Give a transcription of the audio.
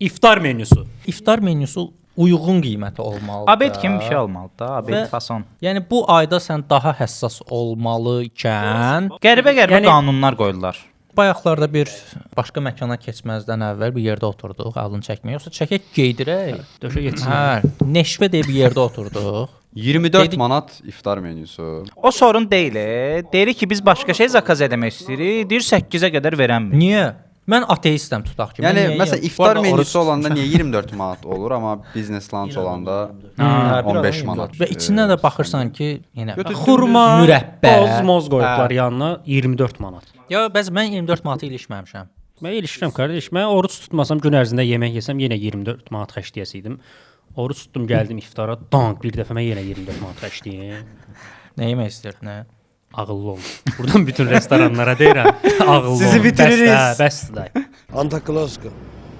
İftar menüsü. İftar menüsü uyğun qiyməti olmalıdır. Abed kimi bir şey olmalıdır da, abed fason. Yəni bu ayda sən daha həssas olmalı ikən Qəribə Yəni- qanunlar qoyurlar. bayaqlarda bir başqa məkana keçməzdən əvvəl bir yerdə oturduq, alın çəkmək. Yoxsa çəkək geydirək. Döşə getsin. Hə, Neşvə deyə bir yerdə oturduq. 24 Dedik- manat iftar menüsü. O sorun deyil. Deyirik ki, biz başqa şey zakaz eləmək istəyirik. Deyir 8-ə qədər verənmir. Niyə? Mən ateistəm tutaq ki. Yəni Mən niyə məsələn yeyəm? Bu iftar arada oruc menüsü olanda tutmuşam. niyə 24 manat olur, amma business lunch olanda Hə, 15 bir manat. Və içinə də baxırsan ki, yenə Xurma, mürəbbə, boz moz qoyublar Hə. yanına 24 manat. Ya bəs mən 24 manata ilişməmişəm. Mən ilişirəm qardaş. Mən oruç tutmasam gün ərzində yemək yesəm yenə 24 manat xərcləyəsiydim. Oruç tutdum, gəldim iftara, dank bir dəfə mən yenə 24 manat xərcləyim. Nə yemək istəyirdin? Hə? Ağıllı ol. Buradan bütün restoranlara deyirəm. Ağıllı Sizi olun. bitiririz. Bəsdir, bəsdir. Antaklosko.